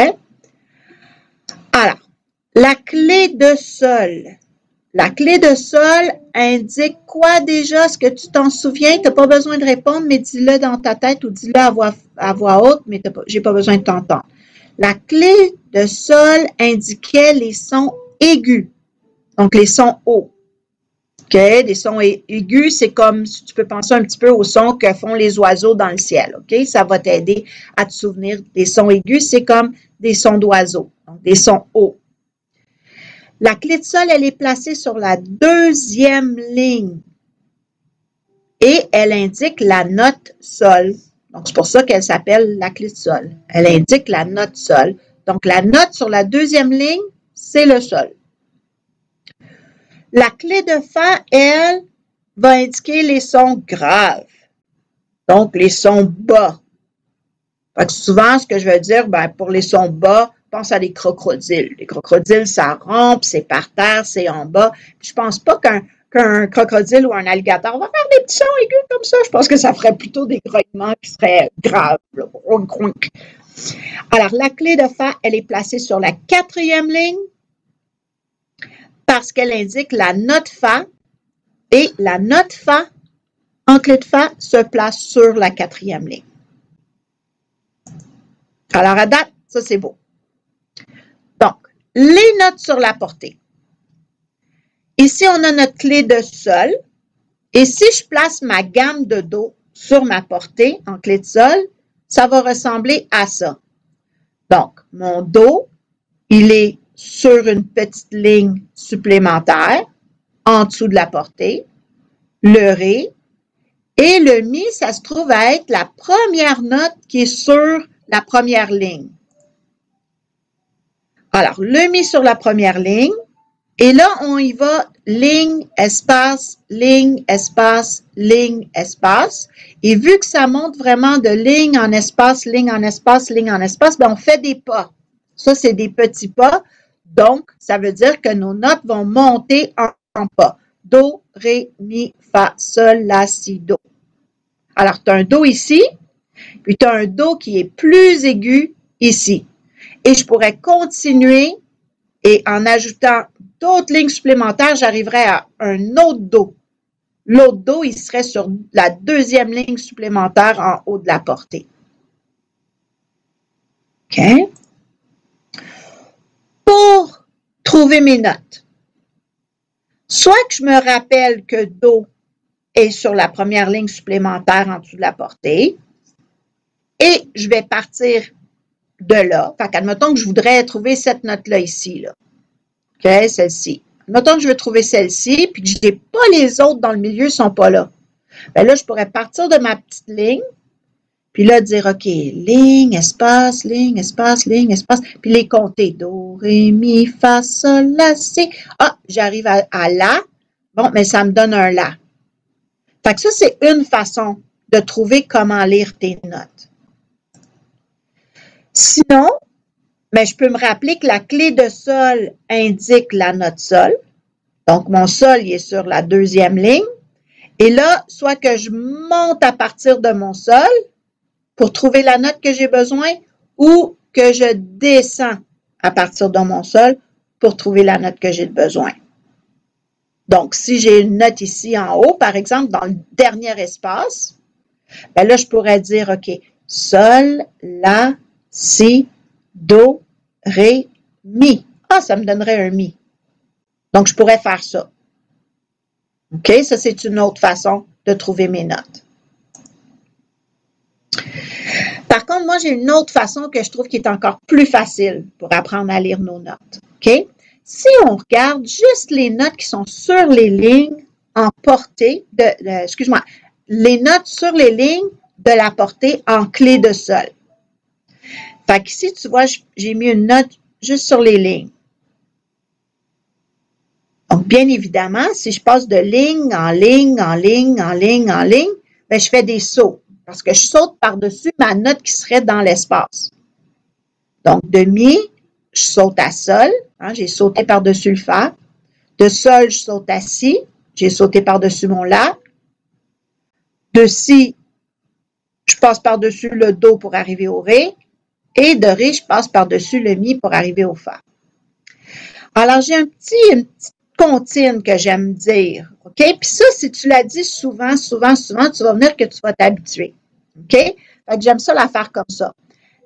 Alors, la clé de sol. La clé de sol indique quoi déjà? Est-ce que tu t'en souviens? Tu n'as pas besoin de répondre, mais dis-le dans ta tête ou dis-le à voix haute, mais je n'ai pas besoin de t'entendre. La clé de sol indiquait les sons aigus, donc les sons hauts. OK? Des sons aigus, c'est comme si tu peux penser un petit peu aux sons que font les oiseaux dans le ciel. OK? Ça va t'aider à te souvenir des sons aigus. C'est comme des sons d'oiseaux, donc des sons hauts. La clé de sol, elle est placée sur la deuxième ligne et elle indique la note sol. Donc, c'est pour ça qu'elle s'appelle la clé de sol. Elle indique la note sol. Donc, la note sur la deuxième ligne, c'est le sol. La clé de Fa, elle, va indiquer les sons graves, donc les sons bas. Fait que souvent, ce que je veux dire, ben, pour les sons bas, pense à des crocodiles. Les crocodiles, ça rampe, c'est par terre, c'est en bas. Puis je pense pas qu'un crocodile ou un alligator va faire des petits sons aigus comme ça. Je pense que ça ferait plutôt des grognements qui seraient graves. Alors, la clé de Fa, elle est placée sur la quatrième ligne parce qu'elle indique la note Fa et la note Fa en clé de Fa se place sur la quatrième ligne. Alors, à date, ça c'est beau. Donc, les notes sur la portée. Ici, on a notre clé de sol. Et si je place ma gamme de Do sur ma portée en clé de sol, ça va ressembler à ça. Donc, mon Do, il est sur une petite ligne supplémentaire en dessous de la portée. Le Ré et le Mi, ça se trouve à être la première note qui est sur la première ligne. Alors, le Mi sur la première ligne. Et là, on y va ligne, espace, ligne, espace, ligne, espace. Et vu que ça monte vraiment de ligne en espace, ligne en espace, ligne en espace, ben on fait des pas. Ça, c'est des petits pas. Donc, ça veut dire que nos notes vont monter en pas. Do, Ré, Mi, Fa, Sol, La, Si, Do. Alors, tu as un Do ici, puis tu as un Do qui est plus aigu ici. Et je pourrais continuer et en ajoutant d'autres lignes supplémentaires, j'arriverai à un autre Do. L'autre Do, il serait sur la deuxième ligne supplémentaire en haut de la portée. OK? Pour trouver mes notes, soit que je me rappelle que Do est sur la première ligne supplémentaire en dessous de la portée, et je vais partir de là. Fait qu'admettons que je voudrais trouver cette note-là ici, là. OK, celle-ci. Admettons que je veux trouver celle-ci, puis que je n'ai pas les autres dans le milieu, ils ne sont pas là. Bien là, je pourrais partir de ma petite ligne, puis là, dire, OK, ligne, espace, puis les compter. Do, Ré, Mi, Fa, Sol, La, Si. Ah, j'arrive à La. Bon, mais ça me donne un La. Fait que ça, c'est une façon de trouver comment lire tes notes. Sinon, mais je peux me rappeler que la clé de sol indique la note sol. Donc, mon sol, il est sur la deuxième ligne. Et là, soit que je monte à partir de mon sol pour trouver la note que j'ai besoin ou que je descends à partir de mon sol pour trouver la note que j'ai besoin. Donc, si j'ai une note ici en haut, par exemple, dans le dernier espace, ben là, je pourrais dire, OK, sol, la, si, do, ré, mi. Ah, ça me donnerait un mi. Donc, je pourrais faire ça. OK, ça, c'est une autre façon de trouver mes notes. Par contre, moi, j'ai une autre façon que je trouve qui est encore plus facile pour apprendre à lire nos notes. OK? Si on regarde juste les notes qui sont sur les lignes en portée, excuse-moi, les notes sur les lignes de la portée en clé de sol. Fait qu'ici, tu vois, j'ai mis une note juste sur les lignes. Donc, bien évidemment, si je passe de ligne en ligne, en ligne, en ligne, en ligne, bien, je fais des sauts parce que je saute par-dessus ma note qui serait dans l'espace. Donc, de mi, je saute à sol, hein, j'ai sauté par-dessus le fa. De sol, je saute à si, j'ai sauté par-dessus mon la. De si, je passe par-dessus le do pour arriver au ré. Et de ré, je passe par-dessus le mi pour arriver au fa. Alors, j'ai une petite comptine que j'aime dire. OK? Puis ça, si tu l'as dit souvent, souvent, souvent, tu vas venir que tu vas t'habituer. OK? Fait que j'aime ça la faire comme ça.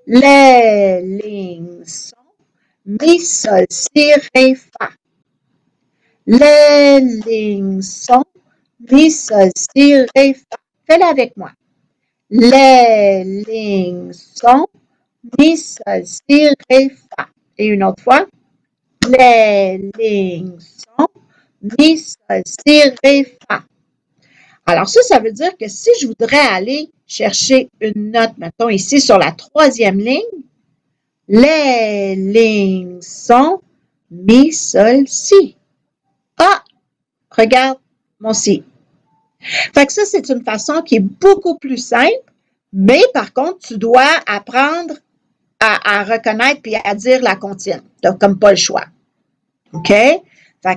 Les lignes sont mi, sol, si, ré, fa. Les lignes sont mi, sol, si, ré, fa. Fais-le avec moi. Les lignes sont mi, sol, si, ré, fa. Et une autre fois. Les lignes sont mi, sol, si, ré, fa. Alors ça veut dire que si je voudrais aller chercher une note, mettons ici sur la troisième ligne, les lignes sont mi, sol, si. Ah, regarde mon si. Fait que ça, c'est une façon qui est beaucoup plus simple, mais par contre, tu dois apprendre à reconnaître puis à dire la comptine. Tu n'as comme pas le choix. OK? Fait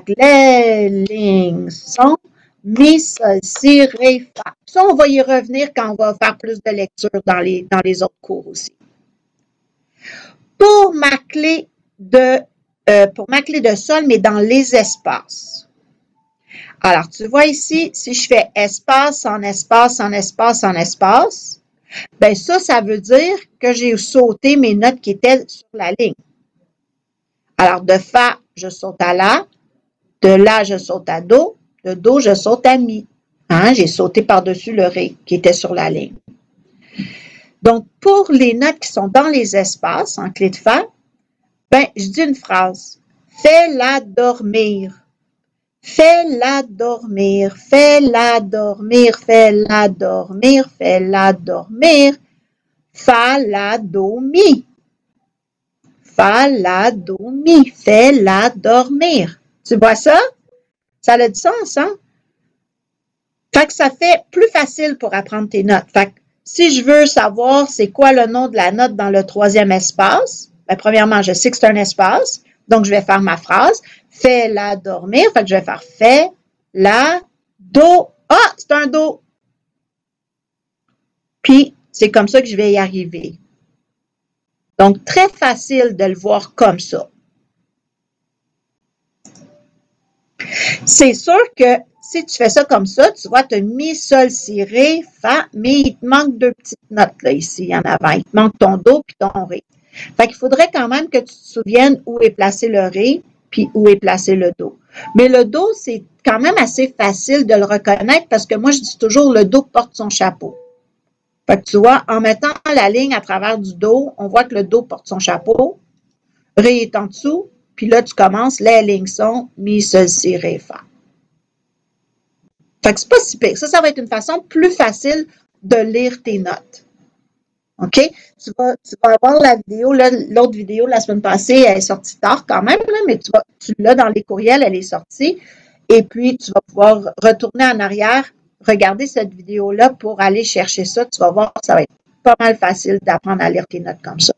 que les lignes sont mi, sol, si, ré, fa. Ça, on va y revenir quand on va faire plus de lecture dans les autres cours aussi. Pour ma clé de sol, mais dans les espaces. Alors, tu vois ici, si je fais espace, en espace, en espace, en espace, bien ça veut dire que j'ai sauté mes notes qui étaient sur la ligne. Alors, de fa, je saute à la, de la, je saute à do, de do, je saute à mi. Hein? J'ai sauté par-dessus le ré qui était sur la ligne. Donc, pour les notes qui sont dans les espaces, en clé de fa, ben, je dis une phrase. Fais-la dormir. Fais-la dormir. Fais-la dormir. Fais-la dormir. Fais-la dormir. Fa, la, do, mi. Fa, la, do, mi. Fais-la dormir. Tu vois ça? Ça a du sens, hein? Fait que ça fait plus facile pour apprendre tes notes. Fait que si je veux savoir c'est quoi le nom de la note dans le troisième espace, ben, premièrement, je sais que c'est un espace, donc je vais faire ma phrase. Fais-la dormir. Fait que je vais faire fais-la do. Ah, c'est un do. Puis, c'est comme ça que je vais y arriver. Donc, très facile de le voir comme ça. C'est sûr que si tu fais ça comme ça, tu vois, tu as mi, sol, si, ré, fa, mais il te manque deux petites notes là, ici, en avant. Il te manque ton do puis ton ré. Fait qu'il faudrait quand même que tu te souviennes où est placé le ré puis où est placé le do. Mais le do, c'est quand même assez facile de le reconnaître parce que moi, je dis toujours le do porte son chapeau. Fait que tu vois, en mettant la ligne à travers du do, on voit que le do porte son chapeau, ré est en dessous, puis là, tu commences, les lignes sont mi, sol, si, ré, fa. Fait que c'est pas si pire. Ça va être une façon plus facile de lire tes notes. OK? Tu vas avoir la vidéo, l'autre vidéo la semaine passée, elle est sortie tard quand même, là, mais tu l'as dans les courriels, elle est sortie. Et puis, tu vas pouvoir retourner en arrière, regarder cette vidéo-là pour aller chercher ça. Tu vas voir, ça va être pas mal facile d'apprendre à lire tes notes comme ça.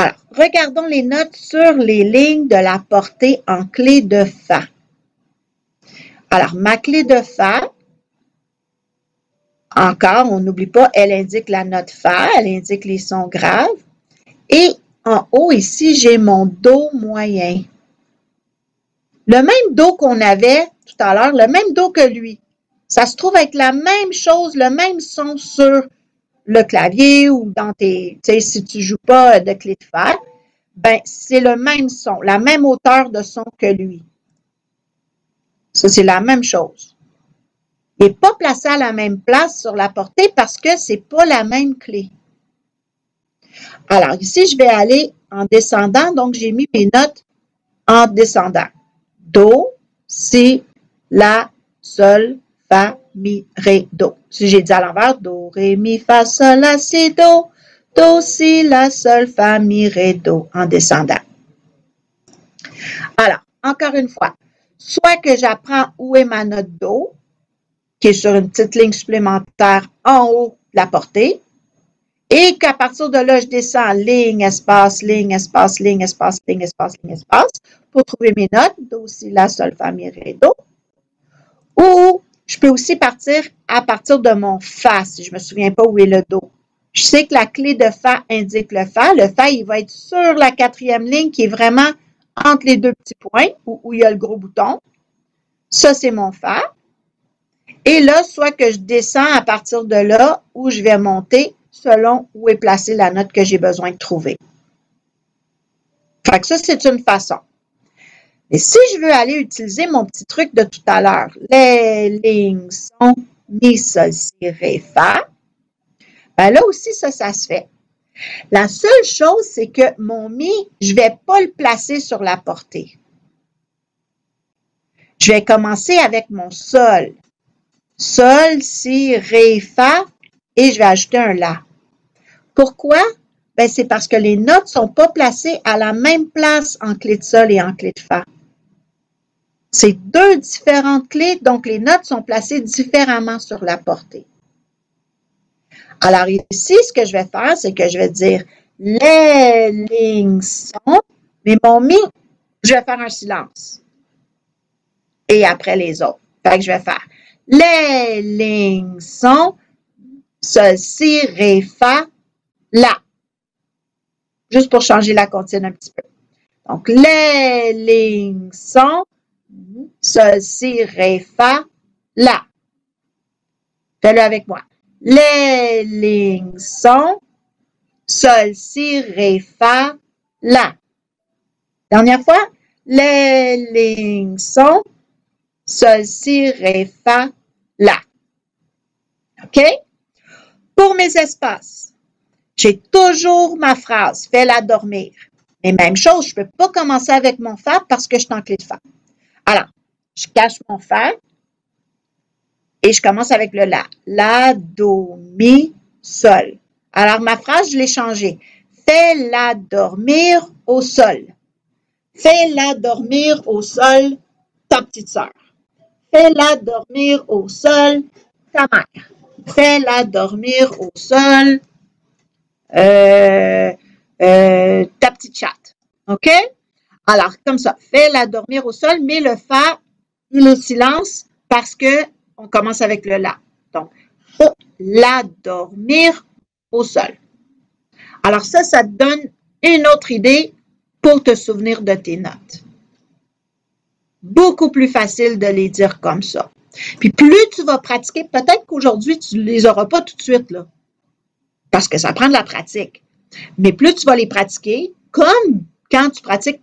Alors, regardons les notes sur les lignes de la portée en clé de Fa. Alors, ma clé de Fa, encore, on n'oublie pas, elle indique la note Fa, elle indique les sons graves. Et en haut, ici, j'ai mon Do moyen. Le même Do qu'on avait tout à l'heure, le même Do que lui. Ça se trouve être la même chose, le même son sur le clavier ou dans tes, tu sais, si tu ne joues pas de clé de Fa, ben, c'est le même son, la même hauteur de son que lui. Ça, c'est la même chose. Il n'est pas placé à la même place sur la portée parce que ce n'est pas la même clé. Alors, ici, je vais aller en descendant, donc j'ai mis mes notes en descendant. Do, Si, La, Sol, Fa, Mi, Ré, Do. Si j'ai dit à l'envers, Do, Ré, Mi, Fa, Sol, La, Si, Do. Do, Si, La, Sol, Fa, Mi, Ré, Do, en descendant. Alors, encore une fois, soit que j'apprends où est ma note Do, qui est sur une petite ligne supplémentaire en haut de la portée, et qu'à partir de là, je descends ligne, espace, ligne, espace, ligne, espace, ligne, espace, ligne, espace, pour trouver mes notes, Do, Si, La, Sol, Fa, Mi, Ré, Do. Ou je peux aussi partir à partir de mon Fa, si je ne me souviens pas où est le Do. Je sais que la clé de Fa indique le Fa. Le Fa, il va être sur la 4e ligne qui est vraiment entre les deux petits points où il y a le gros bouton. Ça, c'est mon Fa. Et là, soit que je descends à partir de là ou je vais monter selon où est placée la note que j'ai besoin de trouver. Fait que ça, c'est une façon. Et si je veux aller utiliser mon petit truc de tout à l'heure, les lignes sont Mi, Sol, Si, Ré, Fa, ben là aussi, ça se fait. La seule chose, c'est que mon Mi, je ne vais pas le placer sur la portée. Je vais commencer avec mon Sol. Sol, Si, Ré, Fa, et je vais ajouter un La. Pourquoi? Ben, c'est parce que les notes ne sont pas placées à la même place en clé de Sol et en clé de Fa. C'est deux différentes clés, donc les notes sont placées différemment sur la portée. Alors ici, ce que je vais faire, c'est que je vais dire les lignes sont, mais mon Mi, je vais faire un silence. Et après les autres. Fait que je vais faire les lignes sont, Sol, Si, Ré, Fa, La. Juste pour changer la comptine un petit peu. Donc, les lignes sont, Sol, Si, Ré, Fa, La. Fais-le avec moi. Les lignes sont Sol, Si, Ré, Fa, La. Dernière fois. Les lignes sont Sol, Si, Ré, Fa, La. OK? Pour mes espaces, j'ai toujours ma phrase, fais-la dormir. Mais même chose, je ne peux pas commencer avec mon Fa parce que je suis en clé de Fa. Alors, je cache mon Fa et je commence avec le La. La, Do, Mi, Sol. Alors, ma phrase, je l'ai changée. Fais-la dormir au sol. Fais-la dormir au sol, ta petite sœur. Fais-la dormir au sol, ta mère. Fais-la dormir au sol, ta petite chatte. OK? Alors, comme ça, fais-la dormir au sol, mais le Fa, il est silence parce qu'on commence avec le La. Donc, fais-la dormir au sol. Alors ça te donne une autre idée pour te souvenir de tes notes. Beaucoup plus facile de les dire comme ça. Puis plus tu vas pratiquer, peut-être qu'aujourd'hui, tu ne les auras pas tout de suite, là, parce que ça prend de la pratique. Mais plus tu vas les pratiquer, comme quand tu pratiques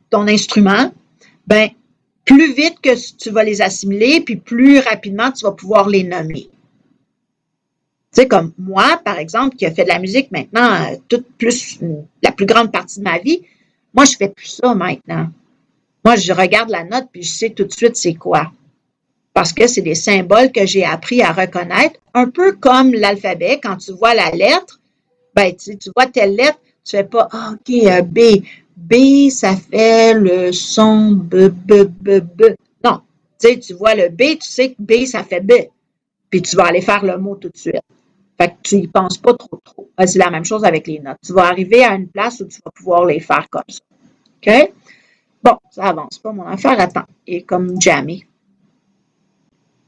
ton instrument, ben, plus vite que tu vas les assimiler, puis plus rapidement tu vas pouvoir les nommer. Tu sais, comme moi, par exemple, qui a fait de la musique maintenant, la plus grande partie de ma vie, moi, je ne fais plus ça maintenant. Moi, je regarde la note puis je sais tout de suite c'est quoi. Parce que c'est des symboles que j'ai appris à reconnaître, un peu comme l'alphabet. Quand tu vois la lettre, ben, tu vois telle lettre, tu ne fais pas « OK, B ». B, ça fait le son B, B, B, B. Non, tu vois le B, tu sais que B, ça fait B. Puis tu vas aller faire le mot tout de suite. Fait que tu n'y penses pas trop. C'est la même chose avec les notes. Tu vas arriver à une place où tu vas pouvoir les faire comme ça. OK? Bon, ça avance pas, mon affaire. Attends, il est comme jammé.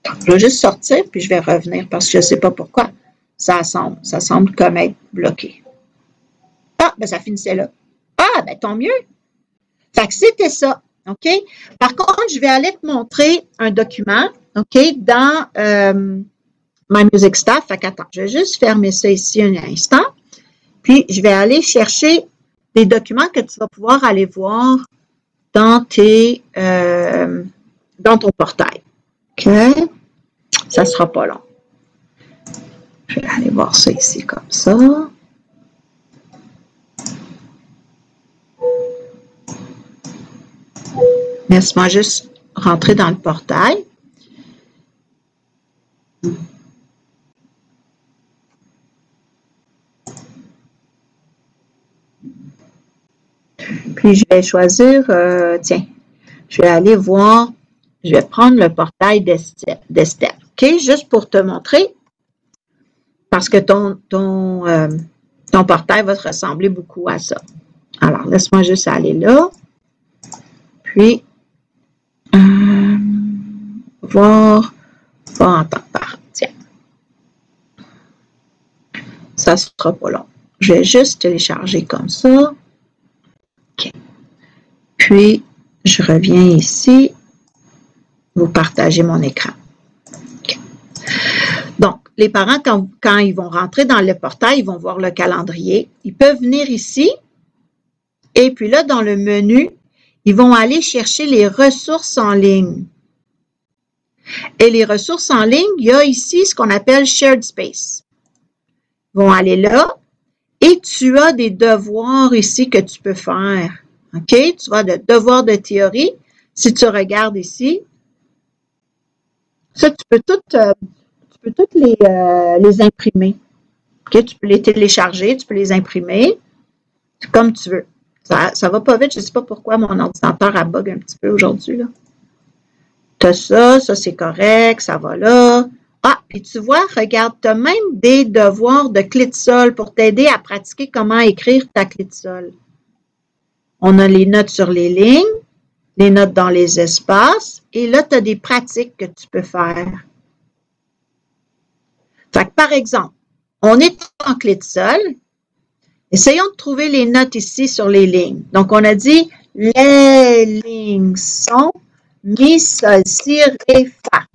Je vais juste sortir, puis je vais revenir parce que je ne sais pas pourquoi. Ça semble comme être bloqué. Ah, ben ça finissait là. Ah, ben tant mieux. Fait que c'était ça. OK? Par contre, je vais aller te montrer un document, OK, dans My Music Staff. Fait qu'attends, je vais juste fermer ça ici un instant. Puis, je vais aller chercher des documents que tu vas pouvoir aller voir dans dans ton portail. OK? Ça ne sera pas long. Je vais aller voir ça ici comme ça. Laisse-moi juste rentrer dans le portail. Puis, je vais choisir, tiens, je vais aller voir, je vais prendre le portail d'Estelle. OK? Juste pour te montrer, parce que ton portail va te ressembler beaucoup à ça. Alors, laisse-moi juste aller là. Puis, voir en temps par. Tiens. Ça ne sera pas long. Je vais juste télécharger comme ça. OK. Puis, je reviens ici. Vous partagez mon écran. Okay. Donc, les parents, quand ils vont rentrer dans le portail, ils vont voir le calendrier. Ils peuvent venir ici. Et puis là, dans le menu, ils vont aller chercher les ressources en ligne. Et les ressources en ligne, il y a ici ce qu'on appelle Shared Space. Ils vont aller là et tu as des devoirs ici que tu peux faire. OK? Tu vois, de devoirs de théorie. Si tu regardes ici, ça, tu peux toutes les imprimer. OK? Tu peux les télécharger, tu peux les imprimer. C'est comme tu veux. Ça va pas vite. Je ne sais pas pourquoi mon ordinateur a bug un petit peu aujourd'hui. Tu as ça c'est correct, ça va là. Ah, puis tu vois, regarde, tu as même des devoirs de clé de sol pour t'aider à pratiquer comment écrire ta clé de sol. On a les notes sur les lignes, les notes dans les espaces, et là, tu as des pratiques que tu peux faire. Fait que, par exemple, on est en clé de sol. Essayons de trouver les notes ici sur les lignes. Donc, on a dit les lignes sont mi, sol, si, ré, fa.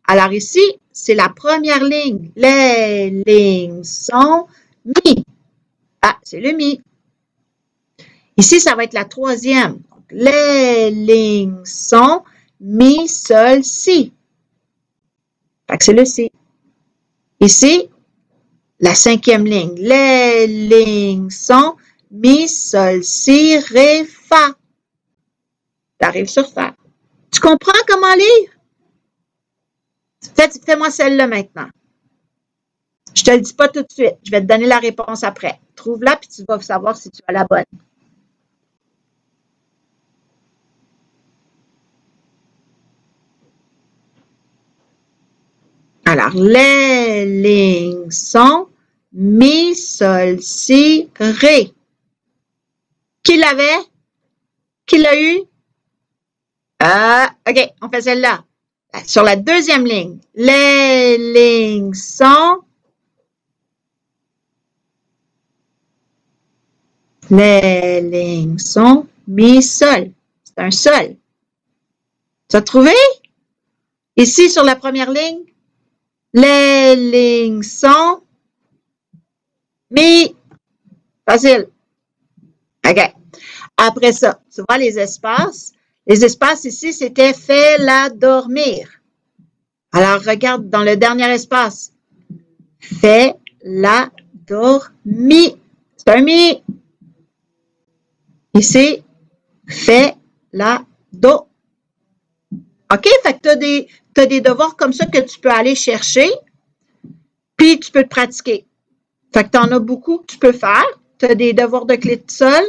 Alors ici, c'est la première ligne. Les lignes sont mi. Ah, c'est le mi. Ici, ça va être la troisième. Donc, les lignes sont mi, sol, si. Fait que c'est le si. Ici, la cinquième ligne. Les lignes sont mi, sol, si, ré, fa. Tu arrives sur fa. Tu comprends comment lire? Fais-moi celle-là maintenant. Je ne te le dis pas tout de suite. Je vais te donner la réponse après. Trouve-la, puis tu vas savoir si tu as la bonne. Alors, les lignes sont mi, sol, si, ré. Qui l'avait? Qui l'a eu? OK, on fait celle-là. Sur la deuxième ligne, les lignes sont mi, sol. C'est un sol. Tu as trouvé? Ici, sur la première ligne, les lignes sont mi. Facile. OK. Après ça, tu vois les espaces. Les espaces ici, c'était fais-la dormir. Alors, regarde dans le dernier espace. Fais-la dormir. C'est un mi. Ici, fais-la do. OK? Fait que tu as des devoirs comme ça que tu peux aller chercher, puis tu peux te pratiquer. Fait que tu en as beaucoup que tu peux faire. Tu as des devoirs de clé de sol.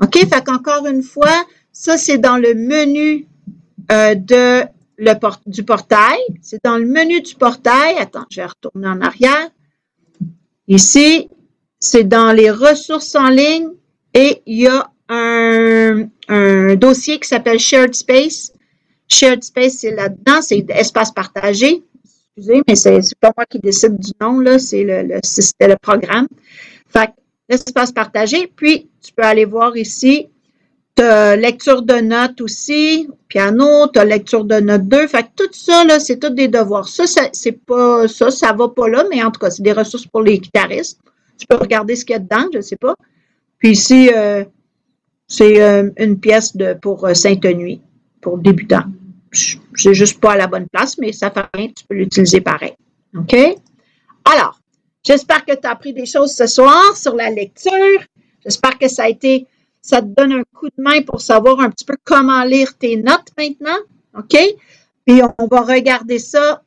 OK? Fait qu'encore une fois, ça, c'est dans le menu du portail. C'est dans le menu du portail. Attends, je vais retourner en arrière. Ici, c'est dans les ressources en ligne et il y a un dossier qui s'appelle Shared Space. Shared Space, c'est là-dedans, c'est espace partagé. Excusez, mais c'est pas moi qui décide du nom, là, c'est le programme. Fait que l'espace partagé, puis tu peux aller voir ici, tu as lecture de notes aussi, piano, tu as lecture de notes 2. Fait que tout ça, là, c'est tout des devoirs. Ça c'est pas ça va pas là, mais en tout cas, c'est des ressources pour les guitaristes. Tu peux regarder ce qu'il y a dedans, je ne sais pas. Puis ici, c'est une pièce pour Sainte-Nuit, pour débutants. C'est juste pas à la bonne place, mais ça fait rien, tu peux l'utiliser pareil. OK? Alors, j'espère que tu as appris des choses ce soir sur la lecture. J'espère que ça te donne un coup de main pour savoir un petit peu comment lire tes notes maintenant. OK? Puis on va regarder ça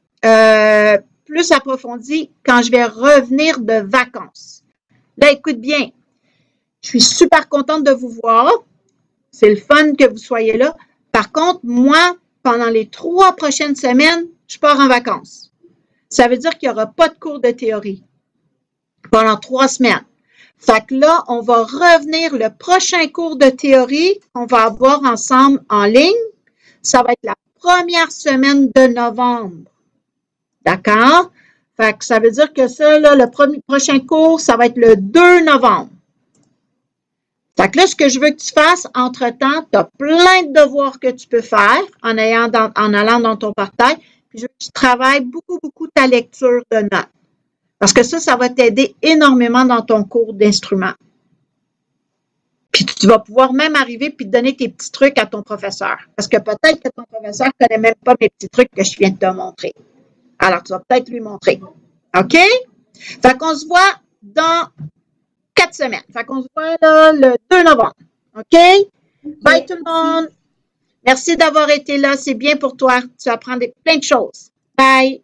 plus approfondi quand je vais revenir de vacances. Là, écoute bien. Je suis super contente de vous voir. C'est le fun que vous soyez là. Par contre, moi, pendant les 3 prochaines semaines, je pars en vacances. Ça veut dire qu'il n'y aura pas de cours de théorie pendant 3 semaines. Fait que là, on va revenir le prochain cours de théorie qu'on va avoir ensemble en ligne. Ça va être la première semaine de novembre. D'accord? Fait que ça veut dire que ça, là, le prochain cours, ça va être le 2 novembre. Fait que là, ce que je veux que tu fasses, entre-temps, tu as plein de devoirs que tu peux faire en allant dans ton portail. Puis je veux que tu travailles beaucoup ta lecture de notes. Parce que ça va t'aider énormément dans ton cours d'instrument. Puis tu vas pouvoir même arriver puis donner tes petits trucs à ton professeur. Parce que peut-être que ton professeur ne connaît même pas mes petits trucs que je viens de te montrer. Alors, tu vas peut-être lui montrer. OK? Fait qu'on se voit dans 4 semaines. Fait qu'on se voit là, le 2 novembre. OK? Bye tout le monde. Merci d'avoir été là. C'est bien pour toi. Tu apprends plein de choses. Bye.